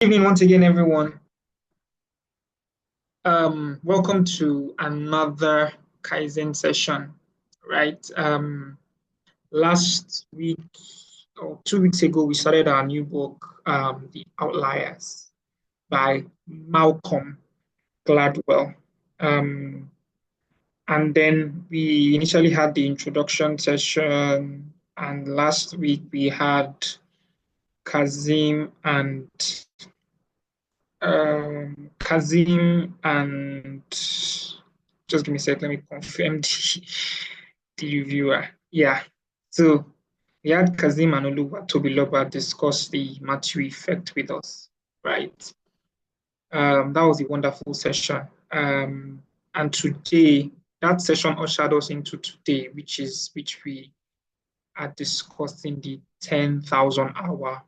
Evening once again, everyone. Welcome to another Kaizen session, right? Last week or 2 weeks ago, we started our new book, The Outliers by Malcolm Gladwell. And then we initially had the introduction session, and last week we had Kazim and Kazim and just give me a sec, let me confirm the reviewer. Yeah. So we had Kazim and Tobiloba discuss the Matthew effect with us, right? That was a wonderful session. And today, that session ushered us into today, which we are discussing the 10,000 hour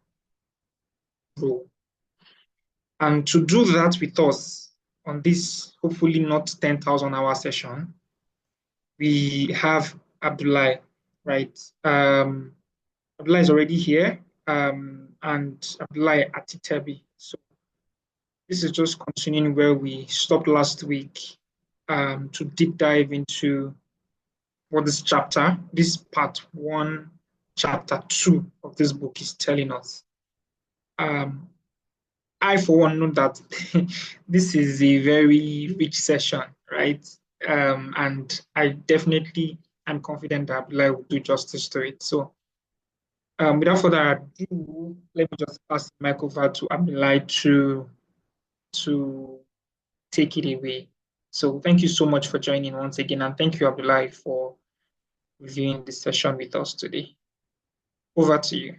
rule. And to do that with us on this, hopefully not 10,000 hour session, we have Abdullah, right? Abdullah is already here, and Abdullah Atitebi. So this is just continuing where we stopped last week, to deep dive into what this part one, chapter two of this book is telling us. I, for one, know that this is a very rich session, right? And I definitely am confident that Abdullah will do justice to it. So, without further ado, let me just pass the mic over to Abdullah to take it away. So, thank you so much for joining once again, and thank you, Abdullah, for reviewing this session with us today. Over to you.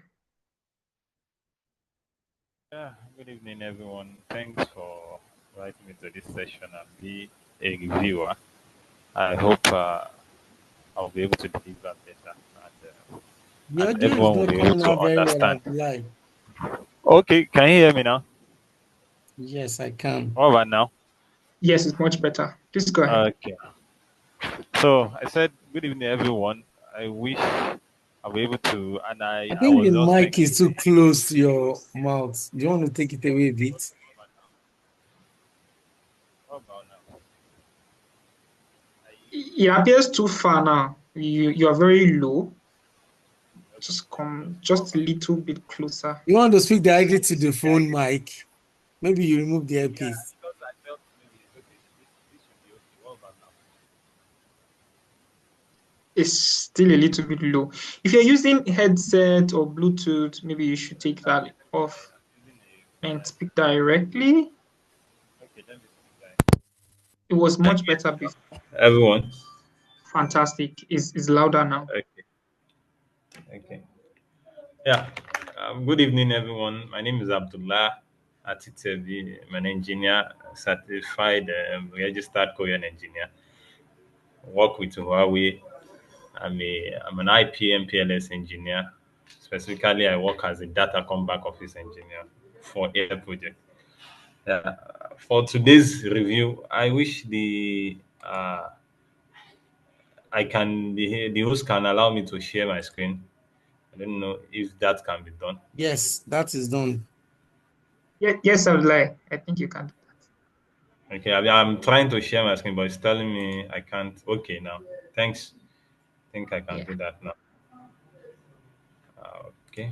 Yeah, good evening, everyone. Thanks for inviting me to this session and be a reviewer. I hope I'll be able to deliver better The and audio is everyone will not be able coming to out very well understand. at live. Okay, can you hear me now? Yes, I can. What about now? Yes, it's much better. Please go ahead. Okay. So I said, good evening, everyone. I wish I'll be able to, and I I think was the just mic thinking, is too close to your mouth. Do you want to take it away a bit? what about now? It appears too far now. You are very low. Okay, Just let me come just just a little bit closer. You want to speak directly to the phone mic? Maybe you remove the yeah, earpiece. because I felt maybe okay, this should be okay. What about now? It's still a little bit low. If you're using headset or Bluetooth, maybe you should take that off Using a and phone. speak directly. Okay, let me speak that. It was Can much you better before. everyone? Fantastic. Is louder now. Okay, okay. Yeah. Good evening, everyone. My name is Abdullah Atitebi. I'm an engineer, certified registered Korean engineer. Work with Huawei. I'm an IPM PLS engineer. Specifically, I work as a data come back office engineer for Air Project. Yeah. For today's review, I wish the host can allow me to share my screen. I don't know if that can be done. Yes, that is done. Yeah, yes, I would like. I think you can do that. Okay, I'm trying to share my screen, but it's telling me I can't. Okay, now. Thanks. I think I can Yeah. do that now. Okay.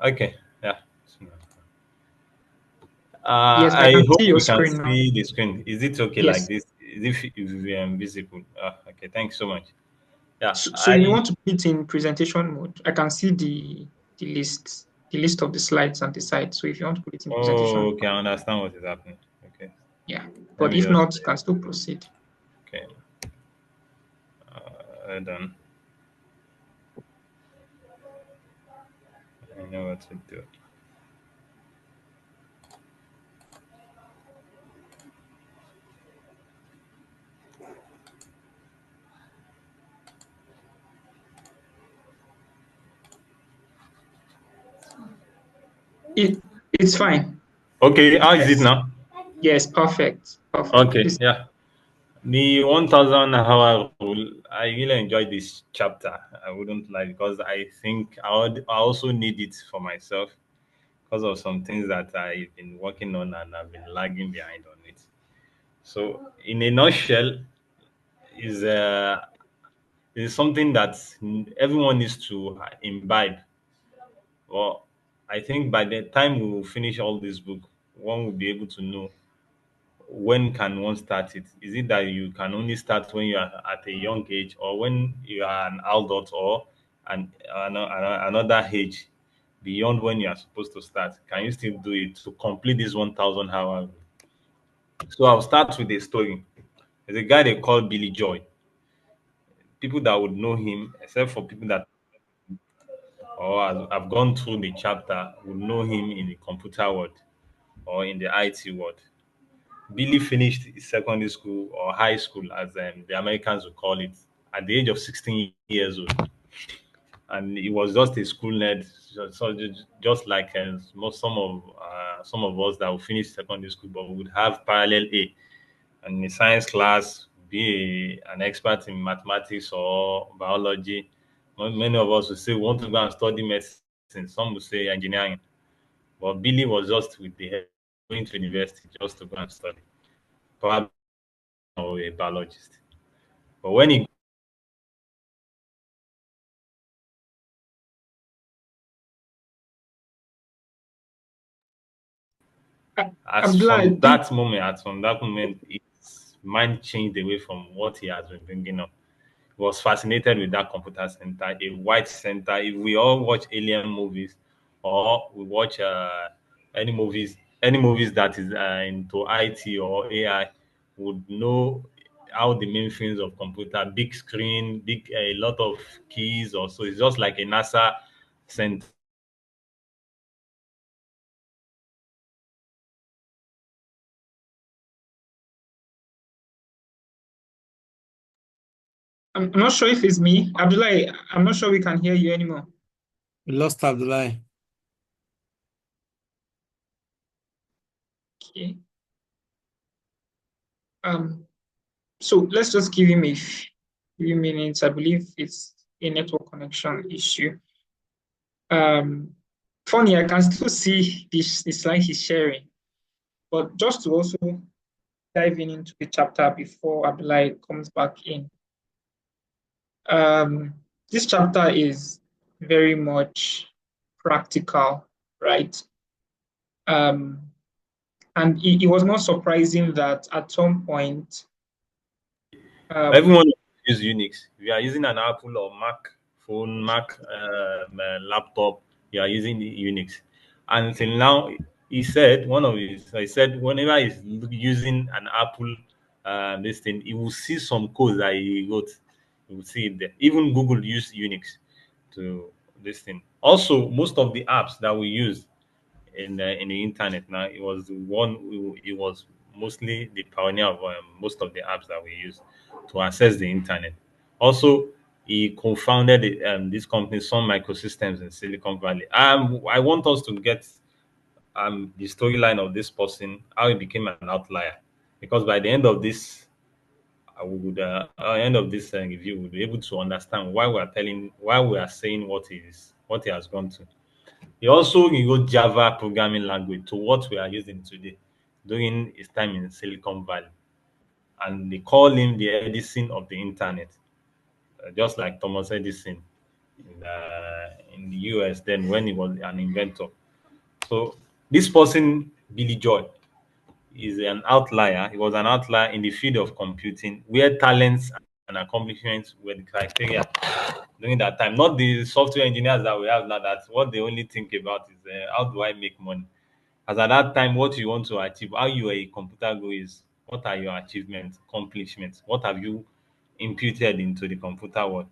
Okay. Yeah. Yes, I I can hope see your we can screen now. see the screen. Is it okay like Yes. this? Is it visible? Okay. Thanks so much. Yeah. So you may want to put it in presentation mode. I can see the list of the slides on the side. So if you want to put it in presentation Oh, mode, okay. I understand what is happening. Okay. yeah. Let But me if just. not, you can still proceed. Okay. Done. I know what to do. It it's fine. Okay, how is it Yes. now? Yes, perfect. Perfect. Okay, yeah. The 1000 hour rule, I really enjoyed this chapter. I wouldn't lie because I think I also need it for myself because of some things that I've been working on and I've been lagging behind on it. So, in a nutshell, is is something that everyone needs to imbibe. Well, I think by the time we will finish all this book, one will be able to know when can one start it. Is it that you can only start when you are at a young age, or when you are an adult, or another age beyond when you are supposed to start? Can you still do it to complete this 1000 hours? So I'll start with a story. There's a guy they call Billy Joy. People that would know him, except for people that or have gone through the chapter, would know him in the computer world or in the IT world. Billy finished his secondary school or high school, as the Americans would call it, at the age of 16 years old. And he was just a school nerd, just like some of us that would finish secondary school, but would have parallel A and in science class, be an expert in mathematics or biology. Many of us would say we want to go and study medicine. Some would say engineering. But Billy was just with the head going to university just to go and study, probably or a biologist. But when he Uh, as Abdullah, I from think that moment, his mind changed away from what he has been bringing up. He was fascinated with that computer center, a white center. If we all watch alien movies or we watch any movies that is into IT or AI, would know how the mainframes of computer, big screen, big a lot of keys. Also, it's just like a NASA center. I'm not sure if it's me. Abdullah, I'm not sure we can hear you anymore. We lost Abdullah. Okay. Um, so let's just give him a few minutes. I believe it's a network connection issue. Um, Funny, I can still see the slide he's sharing, but just to also dive into the chapter before Abdullah comes back in. This chapter is very much practical, right? Um, and it was not surprising that at some point, um, Everyone use Unix. If you are using an Apple or Mac phone, Mac laptop, you are using the Unix. Until now, he said whenever he's using an Apple this thing, he will see some code that he wrote. He will see it there. Even Google use Unix to this thing. Also, most of the apps that we use in the internet now. It was mostly the pioneer of most of the apps that we use to access the internet. Also, he co-founded this company, Sun Microsystems in Silicon Valley. I want us to get the storyline of this person, how he became an outlier, because by the end of this, end of this review, we'll be able to understand why we are saying what he has gone to. He also wrote Java programming language to what we are using today during his time in Silicon Valley. And they call him the Edison of the internet, just like Thomas Edison in the US then when he was an inventor. So this person, Billy Joy, is an outlier. He was an outlier in the field of computing where talents and accomplishments were the criteria during that time. Not the software engineers that we have now, that what they only think about is how do I make money. As at that time, what you want to achieve, how you are a computer go is what are your achievements, accomplishments, what have you imputed into the computer world.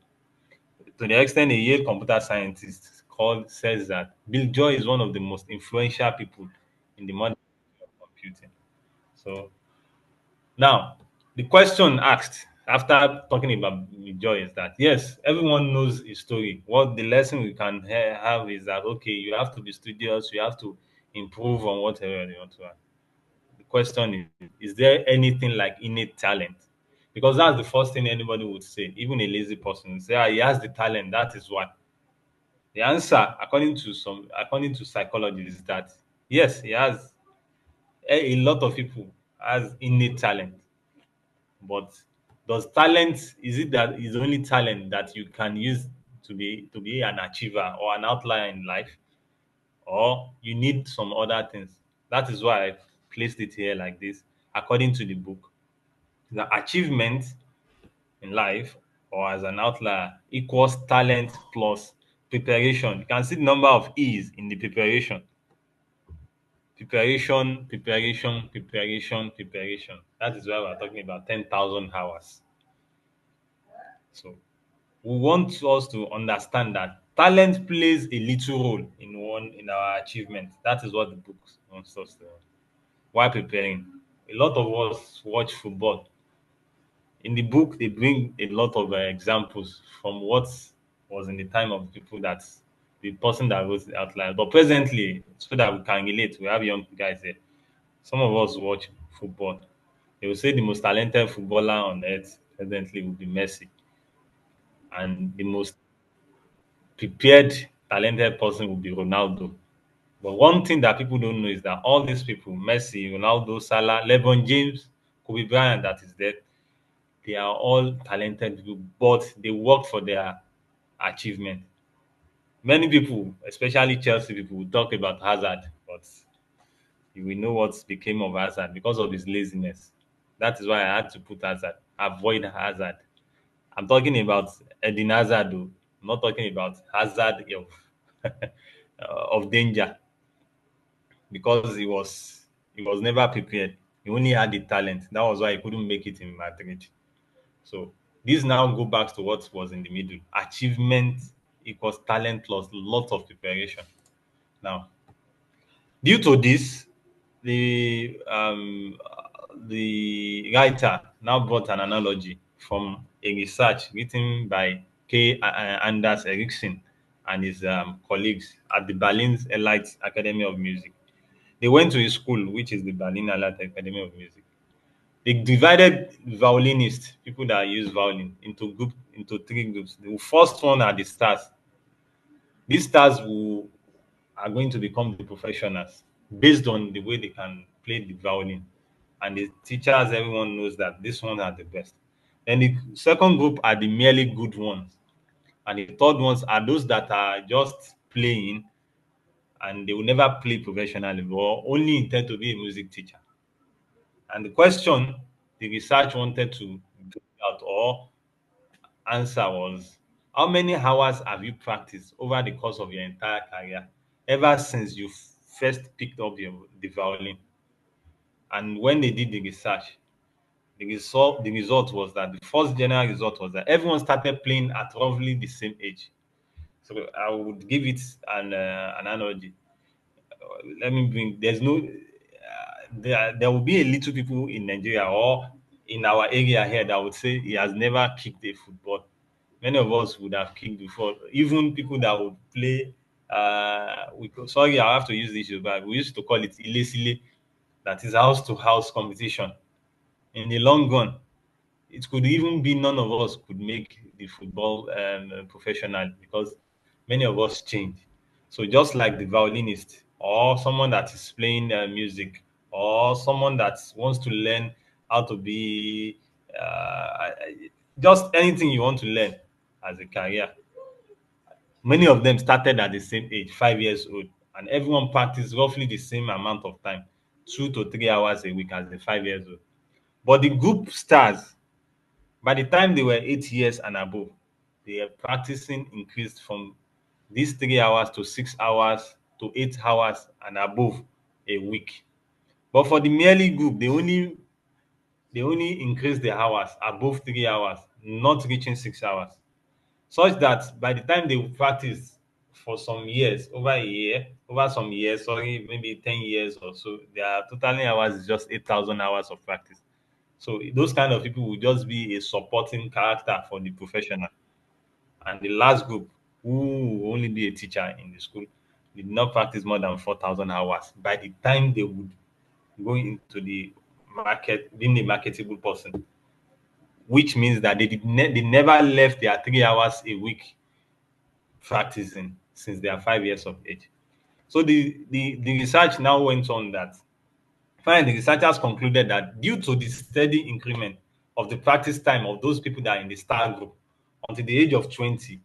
To the extent a Yale computer scientist called says that Bill Joy is one of the most influential people in the modern age of computing. So now, the question asked after talking about joy is that yes, everyone knows his story. What the lesson we can have is that okay, you have to be studious, you have to improve on whatever they want to add. The question is there anything like innate talent? Because that's the first thing anybody would say, even a lazy person would say, he has the talent, that is why. The answer, according to psychologists, is that yes, he has a lot of people has innate talent, but does talent is it that is only talent that you can use to be an achiever or an outlier in life, or you need some other things? That is why I placed it here like this. According to the book, the achievement in life or as an outlier equals talent plus preparation. You can see the number of E's in the preparation. Preparation. That is why we're talking about 10,000 hours. So we want us to understand that talent plays a little role in our achievement. That is what the book wants us to. While preparing, a lot of us watch football. In the book, they bring a lot of examples from what was in the time of people that the person that wrote the outline. But presently, so that we can relate, we have young guys here. Some of us watch football. They will say the most talented footballer on earth presently will be Messi, and the most prepared, talented person will be Ronaldo. But one thing that people don't know is that all these people, Messi, Ronaldo, Salah, LeBron James, Kobe Bryant, that is dead, they are all talented people, but they work for their achievement. Many people, especially Chelsea people, will talk about Hazard, but you will know what became of Hazard because of his laziness. That is why I had to put Hazard, avoid Hazard. I'm talking about Eden Hazard, though. I'm not talking about Hazard of danger, because he was never prepared. He only had the talent. That was why he couldn't make it in Madrid. So this now go back to what was in the middle. Achievement equals talent plus lots of preparation. Now, due to this, the writer now brought an analogy from a research written by Anders Ericsson and his colleagues at the Berlin Elite Academy of Music. They went to his school, which is the Berlin Elite Academy of Music. They divided violinists, people that use violin, into three groups. The first one are the stars. These stars who are going to become the professionals based on the way they can play the violin. And the teachers, everyone knows that these ones are the best. Then the second group are the merely good ones. And the third ones are those that are just playing and they will never play professionally or only intend to be a music teacher. And the question the research wanted to bring out or answer was, how many hours have you practiced over the course of your entire career, ever since you first picked up the violin? And when they did the research, the result was that the first general result was that everyone started playing at roughly the same age. So I would give it an analogy. Let me bring. There's no. There will be a little people in Nigeria or in our area here that would say he has never kicked a football. Many of us would have kicked before. Even people that would play. Sorry, I have to use this, but we used to call it ilesile, that is house to house competition. In the long run, it could even be none of us could make the football professional because many of us change. So just like the violinist or someone that is playing music or someone that wants to learn how to be just anything you want to learn as a career, many of them started at the same age, 5 years old, and everyone practiced roughly the same amount of time, 2 to 3 hours a week as the 5 years old. But the group stars, by the time they were 8 years and above, their practicing increased from these 3 hours to 6 hours to 8 hours and above a week. But for the merely group, they only increased the hours above 3 hours, not reaching 6 hours. Such that by the time they would practice for some years, over some years, sorry, maybe 10 years or so, their total hours is just 8,000 hours of practice. So those kind of people will just be a supporting character for the professional. And the last group, who will only be a teacher in the school, They did not practice more than 4,000 hours by the time they would go into the market, being a marketable person, which means that they never left their 3 hours a week practicing since they are 5 years of age. So the research now went on that finally the researchers concluded that due to the steady increment of the practice time of those people that are in the star group until the age of 20,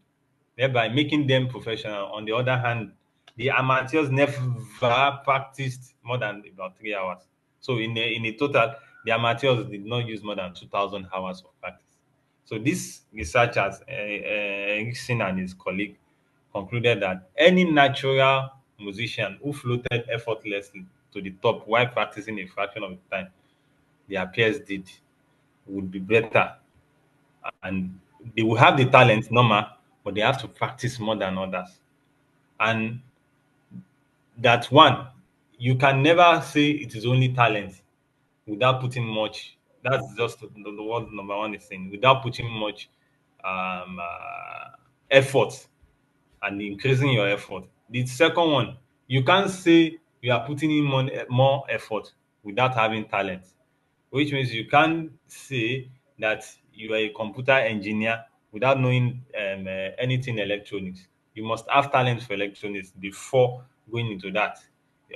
thereby making them professional. On the other hand, the amateurs never practiced more than about 3 hours. So in a total, the amateurs did not use more than 2,000 hours of practice. So these researchers, Erickson and his colleague, concluded that any natural musician who floated effortlessly to the top while practicing a fraction of the time their peers did would be better, and they will have the talent normal, but they have to practice more than others. And that one, you can never say it is only talent without putting much. That's just the word number one is saying without putting much effort and increasing your effort. The second one, you can't say you are putting in more effort without having talent, which means you can't say that you are a computer engineer without knowing anything electronics. You must have talent for electronics before going into that,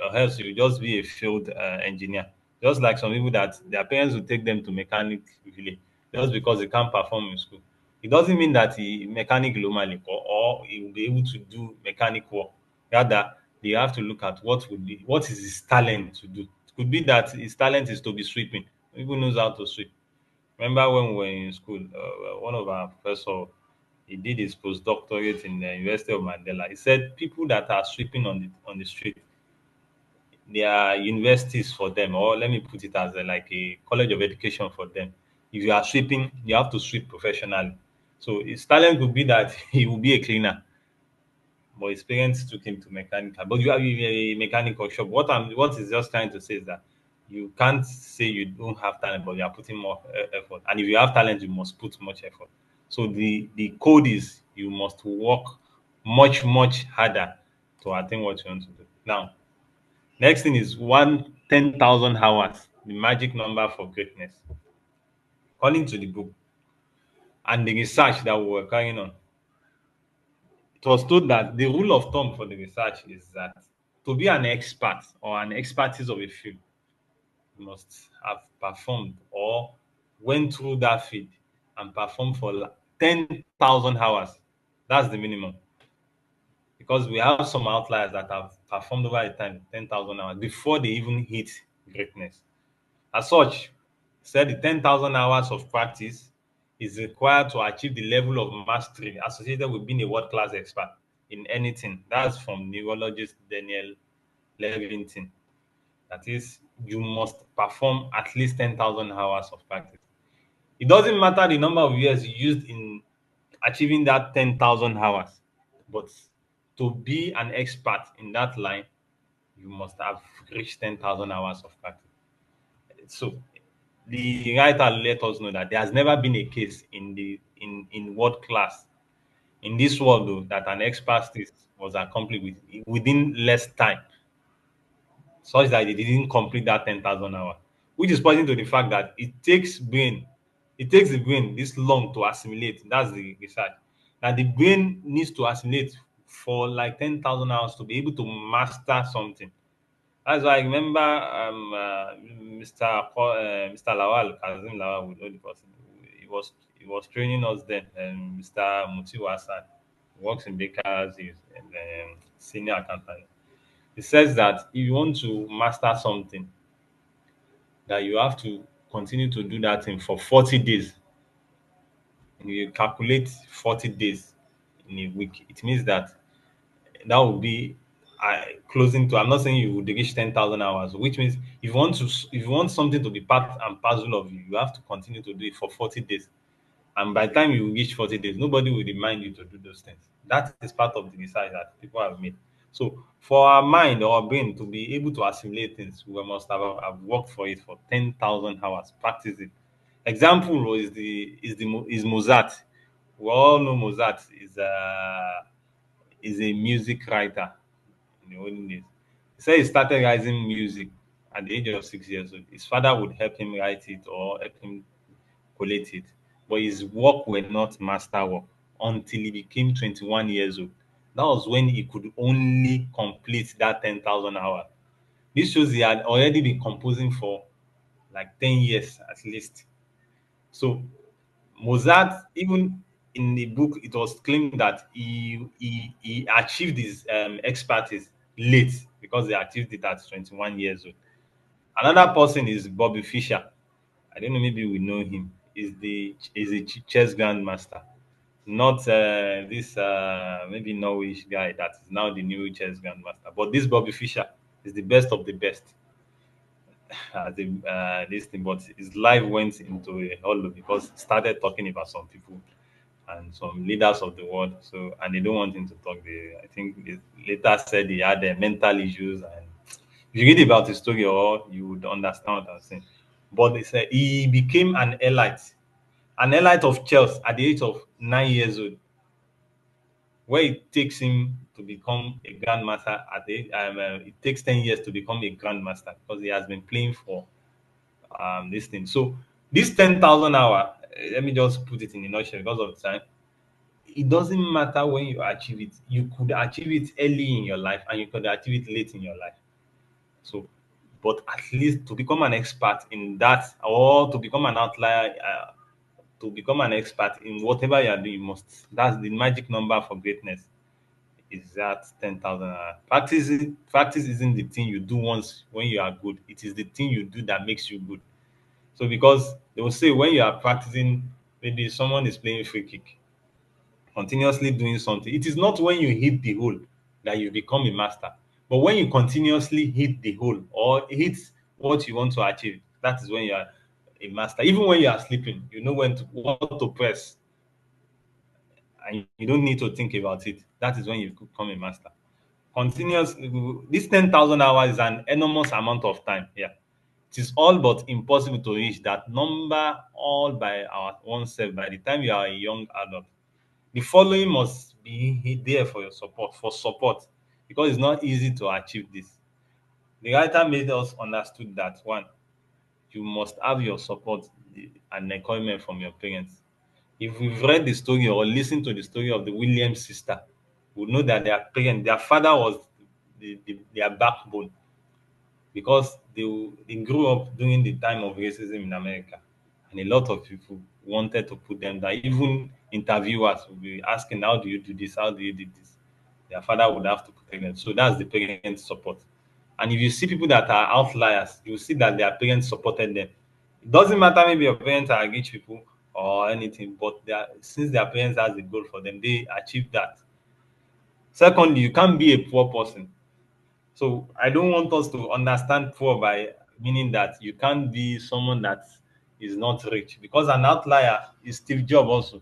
or else you'll just be a failed engineer. Just like some people that their parents will take them to mechanic village just because they can't perform in school. It doesn't mean that he mechanic normally or he will be able to do mechanic work. Rather, they have to look at what is his talent to do. It could be that his talent is to be sweeping. Who knows how to sweep? Remember when we were in school, one of our professor he did his postdoctorate in the University of Mandela. He said people that are sweeping on the street, they are universities for them, or let me put it as like a college of education for them. If you are sweeping, you have to sweep professionally. So his talent would be that he will be a cleaner, but his parents took him to mechanical. But you have a mechanical shop. What is just trying to say is that you can't say you don't have talent, but you are putting more effort. And if you have talent, you must put much effort. So the code is you must work much harder to attain what you want to do. Now, next thing is 10,000 hours, the magic number for greatness. According to the book and the research that we were carrying on, it was told that the rule of thumb for the research is that to be an expert or an expertise of a field, you must have performed or went through that field and performed for 10,000 hours. That's the minimum. Because we have some outliers that have performed over the time 10,000 hours before they even hit greatness. As such, said the 10,000 hours of practice is required to achieve the level of mastery associated with being a world-class expert in anything. That's from neurologist Daniel Levington. That is, you must perform at least 10,000 hours of practice. It doesn't matter the number of years you used in achieving that 10,000 hours, but to be an expert in that line, you must have reached 10,000 hours of practice. So the writer let us know that there has never been a case in world class in this world though that an expert was accomplished within less time, such that they didn't complete that 10,000 hours, which is pointing to the fact that it takes the brain this long to assimilate. That's the research. That the brain needs to assimilate for like 10,000 hours to be able to master something. That's why I remember Mr. Lawal, Kazim Lawal, we know the person. He was training us then, and Mr. Mutiu Hassan works in Baker's, he's senior accountant. He says that if you want to master something, that you have to continue to do that thing for 40 days. And you calculate 40 days in a week. It means that that would be closing to. I'm not saying you would reach 10,000 hours, which means if you want something to be part and parcel of you, you have to continue to do it for 40 days. And by the time you reach 40 days, nobody will remind you to do those things. That is part of the research that people have made. So for our mind or our brain to be able to assimilate things, we must have worked for it for 10,000 hours, practice it. Example is Mozart. We all know Mozart is a music writer. in the olden days. He said he started writing music at the age of 6 years old. His father would help him write it or help him collate it, but his work were not master work until he became 21 years old. That was when he could only complete that 10,000 hours. This shows he had already been composing for like 10 years at least. So Mozart, even in the book, it was claimed that he achieved his expertise late because he achieved it at 21 years old. Another person is Bobby Fischer. I don't know, maybe we know him. Is a chess grandmaster, not this maybe Norwich guy that is now the new chess grandmaster. But this Bobby Fischer is the best of the best as this thing. But his life went into a hollow because he started talking about some people and some leaders of the world. So and they don't want him to talk. I think they later said he had mental issues, and if you read about his story, or you would understand what I'm saying. But they said he became an elite of Chelsea at the age of 9 years old, where it takes him to become a grandmaster it takes 10 years to become a grandmaster because he has been playing for this thing. So this 10,000 hour, let me just put it in a nutshell because of time. It doesn't matter when you achieve it. You could achieve it early in your life and you could achieve it late in your life. So, but at least to become an expert in that or to become an outlier, to become an expert in whatever you are doing, you must. That's the magic number for greatness. Is that 10,000 hours. Practice isn't the thing you do once when you are good. It is the thing you do that makes you good. So because they will say when you are practicing, maybe someone is playing free kick, continuously doing something. It is not when you hit the hole that you become a master, but when you continuously hit the hole or hit what you want to achieve, that is when you are a master. Even when you are sleeping, you know when to what to press, and you don't need to think about it. That is when you become a master. Continuous. This 10,000 hours is an enormous amount of time. Yeah, it is all but impossible to reach that number all by our oneself by the time you are a young adult. The following must be there for your support, because it's not easy to achieve this. The writer made us understood that one, you must have your support and encouragement from your parents. If we've read the story or listened to the story of the Williams sister, we know that their father was their backbone because they grew up during the time of racism in America, and a lot of people wanted to put them down. Even interviewers would be asking, "How do you do this? How do you do this?" Their father would have to protect them. So that's the parent support. And if you see people that are outliers, you see that their parents supported them. It doesn't matter maybe your parents are rich people or anything, but since their parents has a goal for them, they achieve that. Secondly, you can't be a poor person. So I don't want us to understand poor by meaning that you can't be someone that is not rich, because an outlier is Steve Jobs also,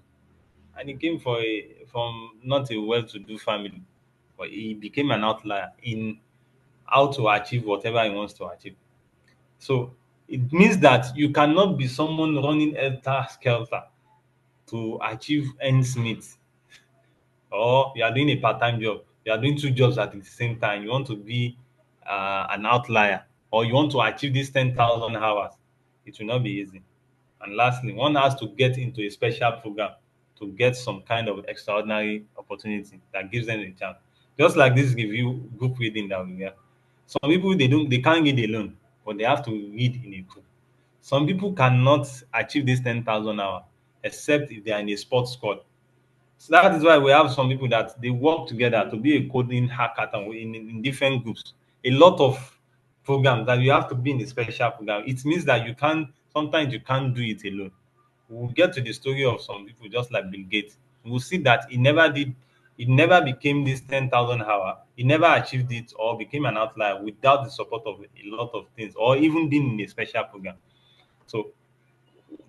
and he came from not a well-to-do family, but he became an outlier in how to achieve whatever he wants to achieve. So it means that you cannot be someone running helter skelter to achieve ends meet, or you are doing a part-time job, you are doing two jobs at the same time, you want to be an outlier, or you want to achieve this 10,000 hours, it will not be easy. And lastly, one has to get into a special program to get some kind of extraordinary opportunity that gives them a chance. Just like this review group reading that we have. Some people they can't read alone, but they have to read in a group. Some people cannot achieve this 10,000 hours except if they are in a sports squad. So that is why we have some people that they work together to be a coding hackathon in different groups. A lot of programs that you have to be in a special program. It means that sometimes you can't do it alone. We'll get to the story of some people just like Bill Gates. We'll see that he never became this 10,000 hour. He never achieved it or became an outlier without the support of a lot of things or even being in a special program. So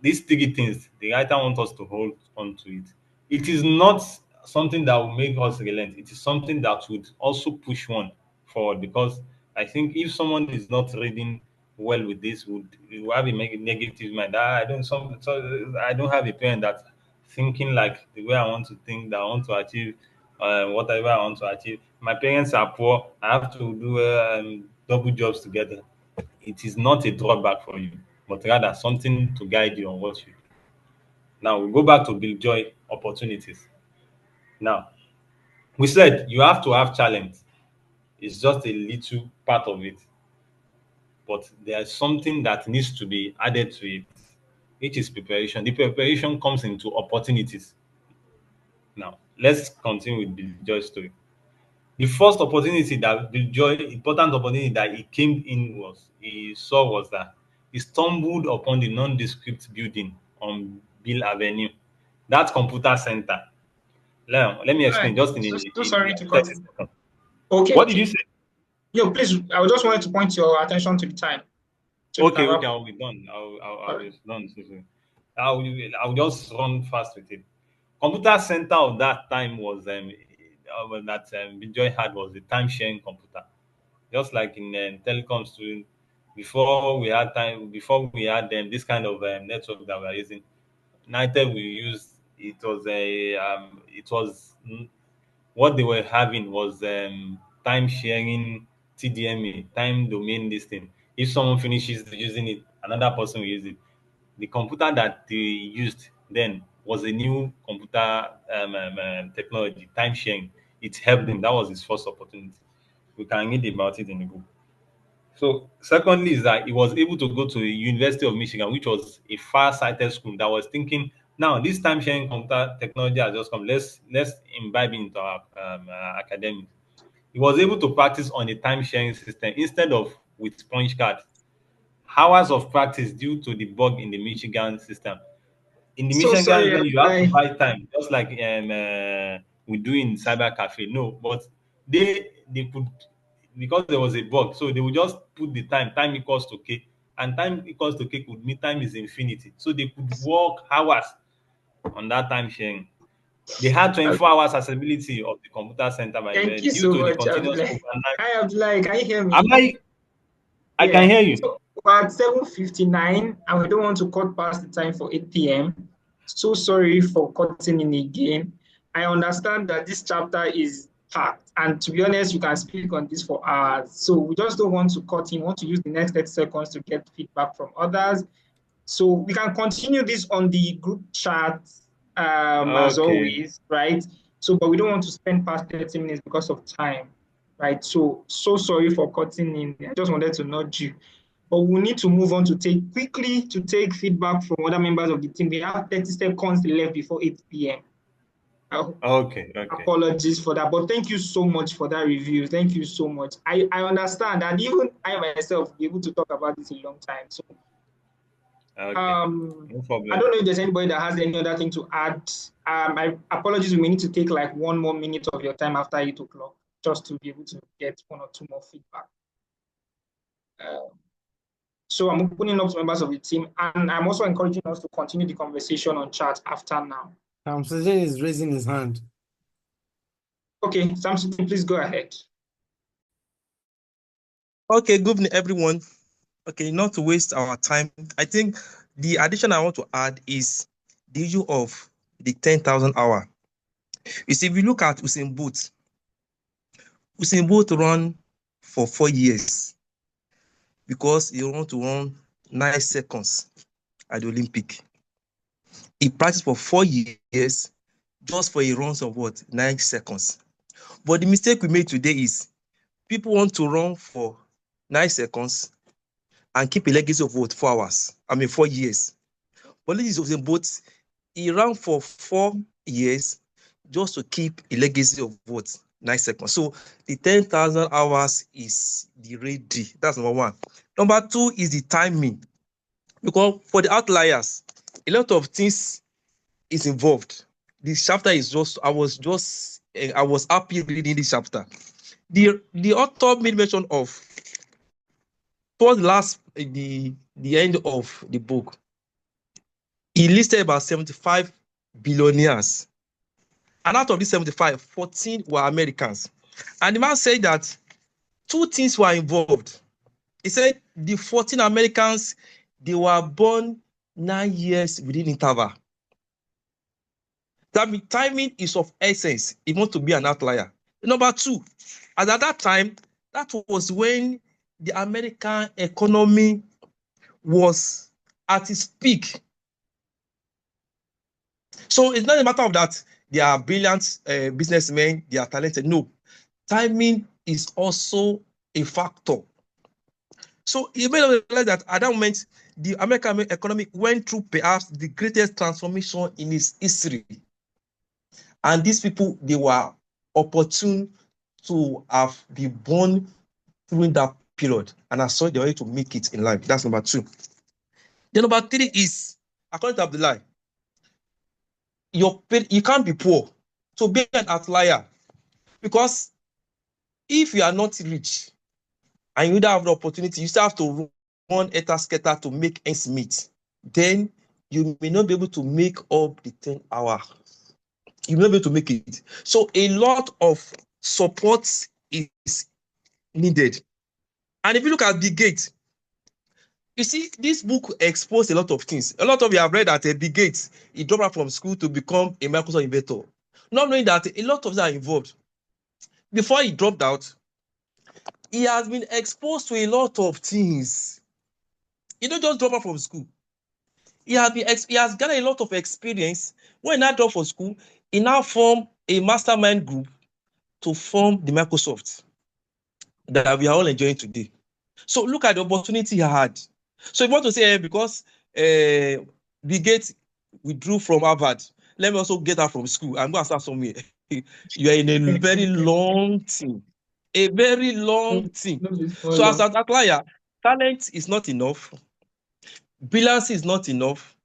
these three things, the writer wants us to hold on to it. It is not something that will make us relent. It is something that would also push one forward, because I think if someone is not reading well with this, would have a negative mind. I don't have a parent that thinking like the way I want to think, that I want to achieve whatever I want to achieve. My parents are poor. I have to do double jobs together. It is not a drawback for you, but rather something to guide you on what you do. Now we go back to build joy opportunities. Now we said you have to have challenge. It's just a little part of it, but there's something that needs to be added to it, which is preparation. The preparation comes into opportunities. Now let's continue with the joy story. The first opportunity that the joy, important opportunity that he came in was he saw was that he stumbled upon the nondescript building on Bill Avenue, that computer center. Now, let me All right. explain just in, So in sorry like to 30 cut. seconds. Okay, What did you okay. say? Yo, please, I just wanted to point your attention to the time so we Okay, can okay, wrap up. I'll be done. All I'll right. be done. So. I'll just run fast with it. Computer center of that time was that Joy had was the time sharing computer. Just like in telecoms too, before we had this kind of network that we are using. United we used it was what they were having was time sharing TDMA, time domain this thing. If someone finishes using it, another person will use it. The computer that they used then was a new computer technology, time sharing. It helped him. That was his first opportunity. We can read about it in the book. So, secondly, is that he was able to go to the University of Michigan, which was a far-sighted school that was thinking, now this time sharing computer technology has just come. Let's imbibe it into our academics. He was able to practice on a time sharing system instead of with punch cards. Hours of practice due to the bug in the Michigan system. In the So Michigan, sorry, then you have to I buy time, just like we do in cyber cafe. No, but they could, because there was a bug, so they would just put the time. Time equals to k, and time equals to k could mean time is infinity. So they could work hours on that time sharing. They had 24 hours accessibility of the computer center by thank you due so to the much, continuous Abdullah. overnight. Hi, Abdullah. Can you hear Am me? I? I can Yeah. hear you. So we're at 7:59 and we don't want to cut past the time for 8 p.m. So sorry for cutting in again. I understand that this chapter is packed, and to be honest, you can speak on this for hours. So we just don't want to cut in. We want to use the next 30 seconds to get feedback from others. So we can continue this on the group chat as Okay. always, right? So, but we don't want to spend past 30 minutes because of time, right? So sorry for cutting in. I just wanted to nudge you. But we need to move on to take feedback from other members of the team. We have 30 seconds left before 8 p.m. Okay. Okay. Apologies for that, but thank you so much for that review. Thank you so much. I understand, and even I myself will be able to talk about this a long time. So Okay. um, No I problem. don't know if there's anybody that has any other thing to add. I apologies, we may need to take like one more minute of your time after 8 o'clock just to be able to get one or two more feedback. So I'm opening up to members of the team, and I'm also encouraging us to continue the conversation on chat after now. Samson is raising his hand. Okay, Samson, please go ahead. Okay, good evening, everyone. Okay, not to waste our time, I think the addition I want to add is the issue of the 10,000 hour. You see, if you look at Usain Bolt run for 4 years because he want to run 9 seconds at the Olympic. He practiced for 4 years just for a run of what? 9 seconds. But the mistake we made today is people want to run for 9 seconds and keep a legacy of what? 4 hours. 4 years. But this is Bolt, he ran for 4 years just to keep a legacy of what? 9 seconds. So the 10,000 hours is the ready. That's number one. Number two is the timing. Because for the outliers, a lot of things is involved. This chapter is just, I was happy reading this chapter. The author made mention of towards the end of the book, he listed about 75 billionaires. And out of these 75, 14 were Americans. And the man said that two things were involved. He said the 14 Americans, they were born 9 years within interval. That means timing is of essence. You want to be an outlier. Number two, at that time, that was when the American economy was at its peak. So it's not a matter of that they are brilliant businessmen, they are talented. No, timing is also a factor. So you may realize that at that moment, the American economy went through perhaps the greatest transformation in its history. And these people, they were opportune to have been born during that period. And I saw they were able to make it in life. That's number two. Then number three is, according to Abdullah, you can't be poor to be an outlier. Because if you are not rich and you don't have the opportunity, you still have to run eta-sketa to make ends meet. Then you may not be able to make up the 10 hours. You may not be able to make it. So a lot of support is needed. And if you look at Bill Gates, you see, this book exposed a lot of things. A lot of you have read that Bill Gates, he dropped out from school to become a Microsoft inventor. Not knowing that a lot of them are involved. Before he dropped out, he has been exposed to a lot of things. He don't just drop out from school. He has gathered a lot of experience. When he now dropped from school, he now formed a mastermind group to form the Microsoft that we are all enjoying today. So look at the opportunity he had. So if you want to say because Bill Gates withdrew from Harvard, let me also get out from school. I'm going to start somewhere. You are in a very long thing. A very long thing. So as an outlier, talent is not enough. Brilliance is not enough.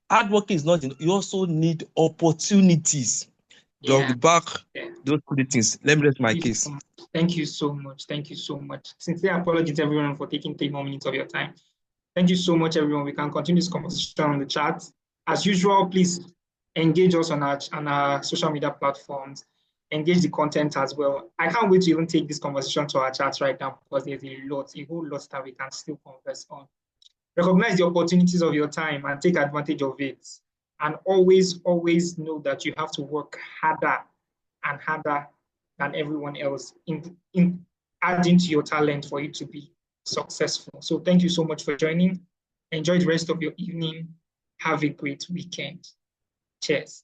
Hard working is not enough. You also need opportunities. Yeah. Back those two things. Let me rest my case. Thank you so much. Thank you so much. Sincere apologies, everyone, for taking 3 more minutes of your time. Thank you so much, everyone. We can continue this conversation on the chat. As usual, please engage us on our social media platforms. Engage the content as well. I can't wait to even take this conversation to our chat right now because there's a whole lot that we can still converse on. Recognize the opportunities of your time and take advantage of it. And always, always know that you have to work harder and harder than everyone else in adding to your talent for you to be successful. So thank you so much for joining. Enjoy the rest of your evening. Have a great weekend. Cheers.